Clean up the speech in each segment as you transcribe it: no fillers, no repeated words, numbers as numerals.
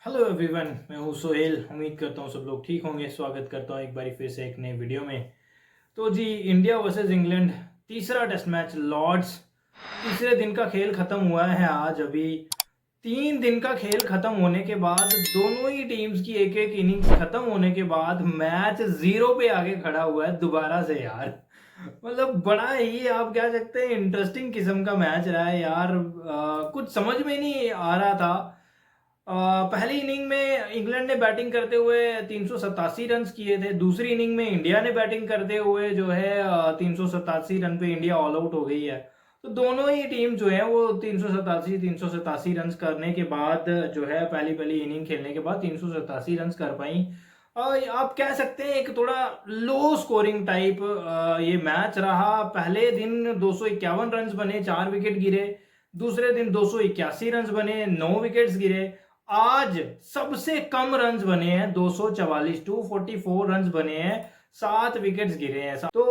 Hello everyone, मैं हूं सोहेल। उम्मीद करता हूं सब लोग ठीक होंगे। स्वागत करता हूं एक बार फिर से एक नए वीडियो में। तो जी, इंडिया वर्सेस इंग्लैंड तीसरा टेस्ट मैच लॉर्ड्स, तीसरे दिन का खेल खत्म हुआ है आज। अभी 3 दिन का खेल खत्म होने के बाद दोनों ही टीम्स की एक एक इनिंग्स खत्म होने के बाद मैच 0 पे आगे खड़ा हुआ है दोबारा से यार। मतलब बड़ा ही, आप कह सकते हैं, इंटरेस्टिंग किस्म का मैच रहा है यार। कुछ समझ में नहीं आ रहा था। पहली इनिंग में इंग्लैंड ने बैटिंग करते हुए 387 रन किए थे। दूसरी इनिंग में इंडिया ने बैटिंग करते हुए जो है 387 रन पे इंडिया ऑल आउट हो गई है। तो दोनों ही टीम जो है वो 387 रन करने के बाद जो है पहली पहली इनिंग खेलने के बाद 387 रन कर पाई। आप कह सकते हैं एक थोड़ा लो स्कोरिंग टाइप ये मैच रहा। पहले दिन 251 रन बने, 4 विकेट गिरे। दूसरे दिन 281 रन बने, 9 विकेट्स गिरे। आज सबसे कम रन्स बने हैं 244, 244 रन्स बने हैं, 7 विकेट्स गिरे हैं। तो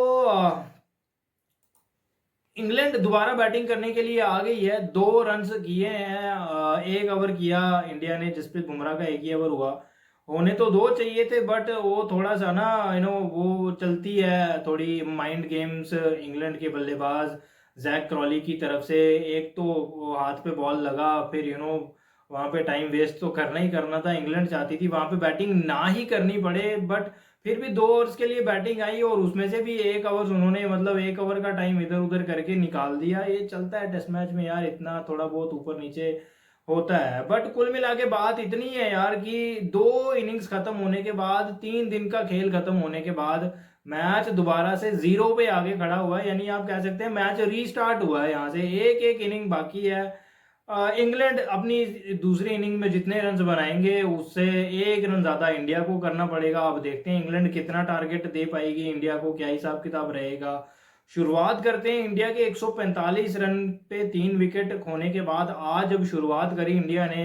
इंग्लैंड दोबारा बैटिंग करने के लिए आ गई है। 2 रन्स किए हैं, एक ओवर किया इंडिया ने, जसप्रीत बुमराह का एक ही ओवर हुआ। होने तो दो चाहिए थे, बट वो थोड़ा सा ना वो चलती है थोड़ी माइंड गेम्स इंग्लैंड के बल्लेबाज जैक क्रॉली की तरफ से। एक तो वो हाथ पे बॉल लगा, फिर वहां पे टाइम वेस्ट तो करना ही करना था। इंग्लैंड चाहती थी वहां पे बैटिंग ना ही करनी पड़े, बट फिर भी 2 ओवर्स के लिए बैटिंग आई और उसमें से भी एक ओवर उन्होंने, मतलब एक ओवर का टाइम इधर उधर करके निकाल दिया। ये चलता है टेस्ट मैच में यार, इतना थोड़ा बहुत ऊपर नीचे होता है। बट कुल मिला के बात इतनी है यार कि 2 इनिंग्स खत्म होने के बाद, 3 दिन का खेल खत्म होने के बाद मैच दोबारा से 0 पे आगे खड़ा हुआ है। यानी आप कह सकते हैं मैच रीस्टार्ट हुआ है। यहाँ से एक एक इनिंग बाकी है। इंग्लैंड अपनी दूसरी इनिंग में जितने रन बनाएंगे उससे 1 रन ज्यादा इंडिया को करना पड़ेगा। अब देखते हैं इंग्लैंड कितना टारगेट दे पाएगी इंडिया को, क्या हिसाब किताब रहेगा। शुरुआत करते हैं इंडिया के 145 रन पे 3 विकेट खोने के बाद। आज जब शुरुआत करी इंडिया ने,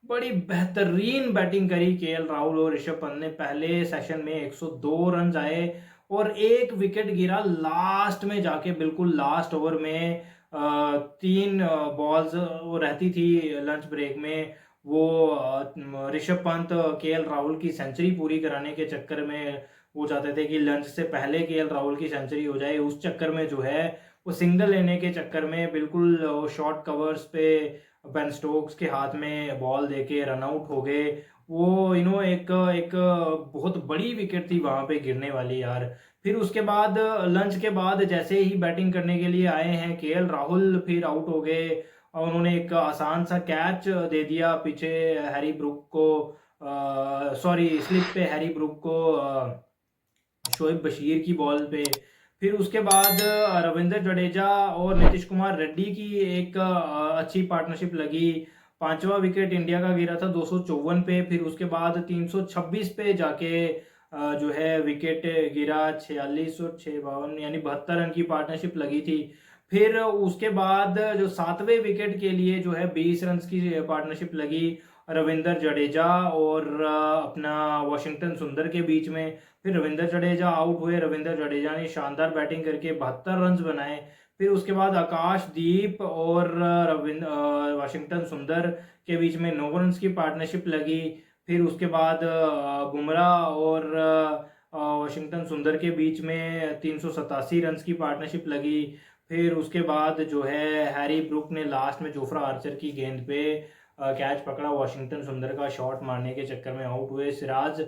बड़ी बेहतरीन बैटिंग करी केएल राहुल और ऋषभ पंत ने। पहले सेशन में 102 रन आए और 1 विकेट गिरा लास्ट में जाके, बिल्कुल लास्ट ओवर में। 3 बॉल्स वो रहती थी लंच ब्रेक में। वो ऋषभ पंत केएल राहुल की सेंचुरी पूरी कराने के चक्कर में वो चाहते थे कि लंच से पहले केएल राहुल की सेंचुरी हो जाए। उस चक्कर में जो है वो सिंगल लेने के चक्कर में बिल्कुल शॉर्ट कवर्स पे बेन स्टोक्स के हाथ में बॉल देके रन आउट हो गए। वो एक एक बहुत बड़ी विकेट थी वहां पे गिरने वाली यार। फिर उसके बाद लंच के बाद जैसे ही बैटिंग करने के लिए आए हैं केएल राहुल, फिर आउट हो गए और उन्होंने एक आसान सा कैच दे दिया पीछे हैरी ब्रूक को, सॉरी स्लिप पे हैरी ब्रूक को, शोएब बशीर की बॉल पे। फिर उसके बाद रविंद्र जडेजा और नीतीश कुमार रेड्डी की एक अच्छी पार्टनरशिप लगी। 5वां विकेट इंडिया का गिरा था 254 पे। फिर उसके बाद 326 पे जाके जो है विकेट गिरा। 46 और 6 52 यानी 72 रन की पार्टनरशिप लगी थी। फिर उसके बाद जो 7वें विकेट के लिए जो है 20 रन की पार्टनरशिप लगी रविंद्र जडेजा और अपना वॉशिंगटन सुंदर के बीच में। फिर रविंद्र जडेजा आउट हुए। रविंद्र जडेजा ने शानदार बैटिंग करके 72 रन बनाए। फिर उसके बाद आकाशदीप और रविंद्र वाशिंगटन सुंदर के बीच में 9 रन की पार्टनरशिप लगी। फिर उसके बाद बुमराह और वाशिंगटन सुंदर के बीच में 387 रन की पार्टनरशिप लगी। फिर उसके बाद जो है हैरी ब्रूक ने लास्ट में जोफ्रा आर्चर की गेंद पे कैच पकड़ा। वॉशिंगटन सुंदर का शॉट मारने के चक्कर में आउट हुए। सिराज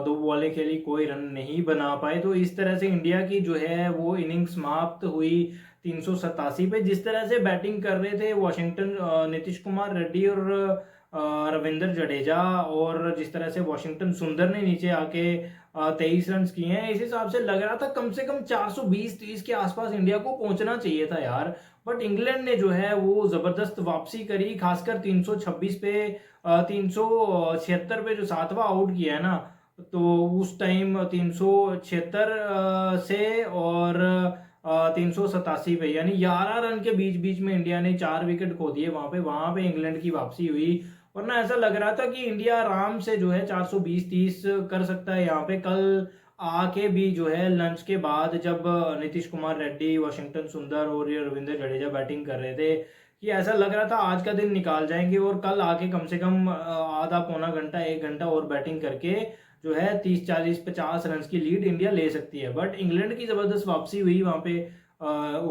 2 बॉलें खेली, कोई रन नहीं बना पाए। तो इस तरह से इंडिया की जो है वो इनिंग समाप्त हुई 387 पे। जिस तरह से बैटिंग कर रहे थे वॉशिंगटन, नीतीश कुमार रेड्डी और रविंद्र जडेजा, और जिस तरह से वॉशिंगटन सुंदर ने नीचे आके 23 रन किए हैं, इस हिसाब से लग रहा था कम से कम 420-30 के आसपास इंडिया को पहुंचना चाहिए था यार। बट इंग्लैंड ने जो है वो जबरदस्त वापसी करी, खासकर 326 पे, 376 पे जो 7वां आउट किया है ना, तो उस टाइम 376 से और 387 पे, यानी 11 रन के बीच बीच में इंडिया ने 4 विकेट खो दिए। वहां पे इंग्लैंड की वापसी हुई। वरना ऐसा लग रहा था कि इंडिया आराम से जो है 420-30 कर सकता है यहाँ पे। कल आके भी जो है लंच के बाद जब नीतीश कुमार रेड्डी, वॉशिंगटन सुंदर और ये रविंद्र जडेजा बैटिंग कर रहे थे कि ऐसा लग रहा था आज का दिन निकाल जाएंगे और कल आके कम से कम आधा पौना घंटा 1 घंटा और बैटिंग करके जो है 30 40 50 रन की लीड इंडिया ले सकती है। बट इंग्लैंड की जबरदस्त वापसी हुई वहां पे,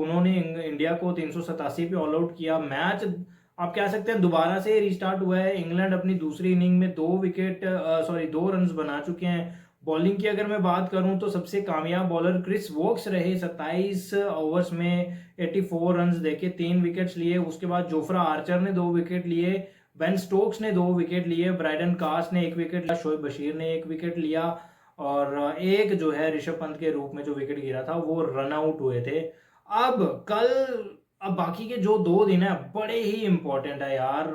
उन्होंने इंडिया को 387 पे ऑल आउट किया। मैच आप कह सकते हैं दोबारा से रिस्टार्ट हुआ है। इंग्लैंड अपनी दूसरी इनिंग में 2 रन बना चुके हैं। बॉलिंग की अगर मैं बात करूं तो सबसे कामयाब बॉलर क्रिस वोक्स रहे, 27 ओवर्स में 84 रन देके 3 विकेट्स लिए। उसके बाद जोफ्रा आर्चर ने 2 विकेट लिए, बेन स्टोक्स ने 2 विकेट लिए, ब्राइडन कास ने 1 विकेट लिया, शोएब बशीर ने 1 विकेट लिया, और एक जो है ऋषभ पंत के रूप में जो विकेट गिरा था वो रन आउट हुए थे। अब बाकी के जो 2 दिन है बड़े ही इंपॉर्टेंट है यार।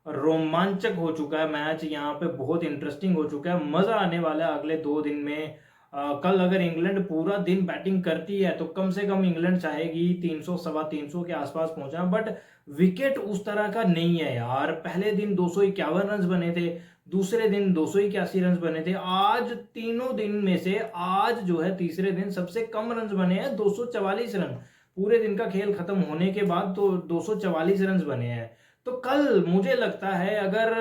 रोमांचक हो चुका है मैच यहाँ पे, बहुत इंटरेस्टिंग हो चुका है, मजा आने वाला है अगले 2 दिन में। कल अगर इंग्लैंड पूरा दिन बैटिंग करती है तो कम से कम इंग्लैंड चाहेगी 300 सवा 300 के आसपास पहुंचा, बट विकेट उस तरह का नहीं है यार। पहले दिन 251 रन बने थे, दूसरे दिन 281 रन बने थे। आज तीनों दिन में से आज जो है तीसरे दिन सबसे कम रन बने हैं, 244 रन। पूरे दिन का खेल खत्म होने के बाद तो 244 रन बने हैं। तो कल मुझे लगता है अगर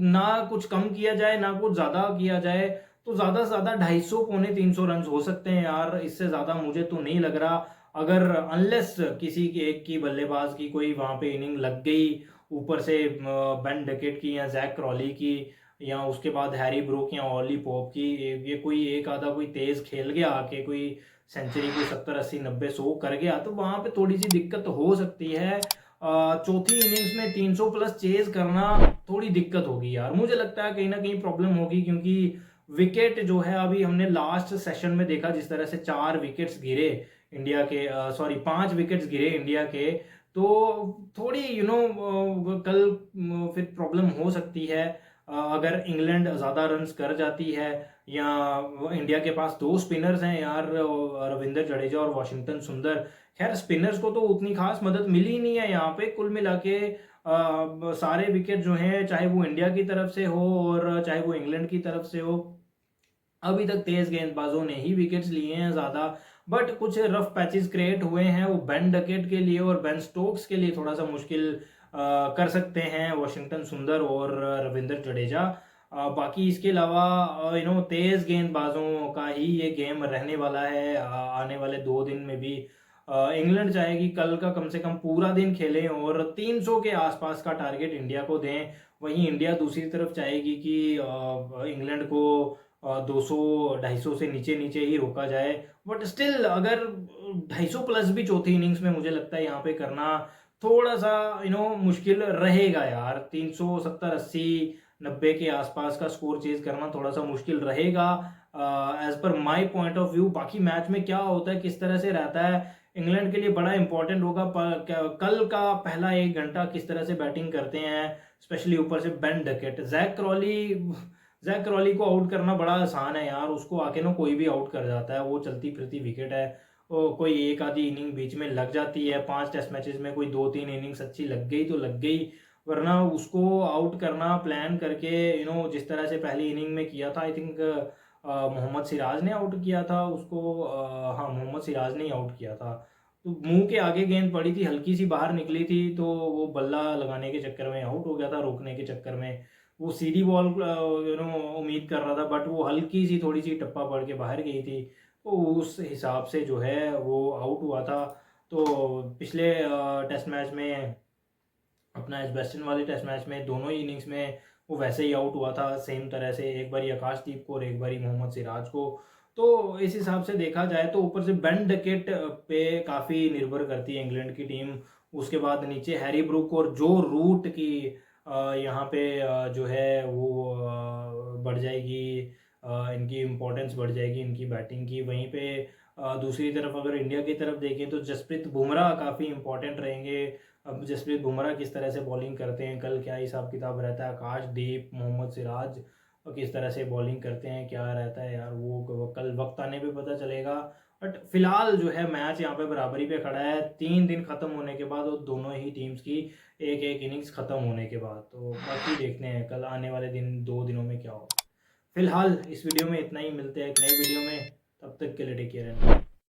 ना कुछ कम किया जाए ना कुछ ज्यादा किया जाए तो ज्यादा से ज्यादा 250 पौने 300 रन हो सकते हैं यार। इससे ज्यादा मुझे तो नहीं लग रहा, अगर अनलेस किसी की एक की बल्लेबाज की कोई वहां पे इनिंग लग गई, ऊपर से बेन डकेट की या जैक क्रॉली की, या उसके बाद हैरी ब्रूक या ऑली पॉप की, ये कोई एक आधा कोई तेज खेल गया आके कोई सेंचुरी कोई 70 80 90 100 कर गया, तो वहां पे थोड़ी सी दिक्कत हो सकती है। चौथी इनिंग्स में 300 प्लस चेज करना थोड़ी दिक्कत होगी यार। मुझे लगता है कहीं ना कहीं प्रॉब्लम होगी, क्योंकि विकेट जो है अभी हमने लास्ट सेशन में देखा जिस तरह से 4 विकेट्स गिरे इंडिया के, सॉरी 5 विकेट्स गिरे इंडिया के, तो थोड़ी कल फिर प्रॉब्लम हो सकती है। अगर इंग्लैंड ज्यादा रन्स कर जाती है, या इंडिया के पास 2 स्पिनर्स हैं यार, रविंद्र जडेजा और वाशिंगटन सुंदर। खैर स्पिनर्स को तो उतनी खास मदद मिली नहीं है यहाँ पे, कुल मिला के सारे विकेट जो हैं चाहे वो इंडिया की तरफ से हो और चाहे वो इंग्लैंड की तरफ से हो, अभी तक तेज गेंदबाजों ने ही विकेट्स लिए हैं ज्यादा। बट कुछ रफ पैचेस क्रिएट हुए हैं, वो बेन डकेट के लिए और बेन स्टोक्स के लिए थोड़ा सा मुश्किल कर सकते हैं वाशिंगटन सुंदर और रविंद्र जडेजा। बाकी इसके अलावा तेज गेंदबाजों का ही ये गेम रहने वाला है आने वाले 2 दिन में भी। इंग्लैंड चाहेगी कल का कम से कम पूरा दिन खेलें और 300 के आसपास का टारगेट इंडिया को दें। वहीं इंडिया दूसरी तरफ चाहेगी कि इंग्लैंड को 200 250 से नीचे नीचे ही रोका जाए। बट स्टिल अगर 250 प्लस भी चौथी इनिंग्स में मुझे लगता है यहाँ पे करना थोड़ा सा मुश्किल रहेगा यार। 370 80 90 के आसपास का स्कोर चेज करना थोड़ा सा मुश्किल रहेगा as per my point of view. बाकी मैच में क्या होता है किस तरह से रहता है, इंग्लैंड के लिए बड़ा इंपॉर्टेंट होगा कल का पहला 1 घंटा किस तरह से बैटिंग करते हैं, स्पेशली ऊपर से बेन डकेट। जैक क्रॉली को आउट करना बड़ा आसान है यार, उसको आके ना कोई भी आउट कर जाता है, वो चलती फिरती विकेट है। कोई एक आधी इनिंग बीच में लग जाती है, 5 टेस्ट मैचेस में कोई 2 3 इनिंग्स अच्छी लग गई तो लग गई, वरना उसको आउट करना प्लान करके जिस तरह से पहली इनिंग में किया था, आई थिंक मोहम्मद सिराज ने आउट किया था उसको, हाँ मोहम्मद सिराज ने ही आउट किया था। तो मुंह के आगे गेंद पड़ी थी, हल्की सी बाहर निकली थी, तो वो बल्ला लगाने के चक्कर में आउट हो गया था, रोकने के चक्कर में। वो सीधी बॉल उम्मीद कर रहा था, बट वो हल्की सी थोड़ी सी टप्पा पड़ के बाहर गई थी, तो उस हिसाब से जो है वो आउट हुआ था। तो पिछले टेस्ट मैच में, अपना एजबेस्टन वाले टेस्ट मैच में, दोनों ही इनिंग्स में वो वैसे ही आउट हुआ था सेम तरह से, एक बारी आकाशदीप को और एक बारी मोहम्मद सिराज को। तो इस हिसाब से देखा जाए तो ऊपर से बेन डकेट पे काफ़ी निर्भर करती है इंग्लैंड की टीम। उसके बाद नीचे हैरी ब्रूक और जो रूट की यहाँ पे जो है वो बढ़ जाएगी, इनकी इम्पोर्टेंस बढ़ जाएगी इनकी बैटिंग की। वहीं पे दूसरी तरफ अगर इंडिया की तरफ देखें तो जसप्रीत बुमराह काफ़ी इंपॉर्टेंट रहेंगे। अब जसप्रीत बुमराह किस तरह से बॉलिंग करते हैं, कल क्या हिसाब किताब रहता है, आकाशदीप मोहम्मद सिराज किस तरह से बॉलिंग करते हैं, क्या रहता है यार, वो कल वक्त आने पे पता चलेगा। बट फिलहाल जो है मैच यहाँ पे बराबरी पे खड़ा है 3 दिन खत्म होने के बाद, और दोनों ही टीम्स की एक एक इनिंग्स खत्म होने के बाद। तो बाकी देखते हैं कल आने वाले 2 दिनों में क्या हो। फिलहाल इस वीडियो में इतना ही, मिलते हैं एक नए वीडियो में, तब तक के लिए टेक केयर।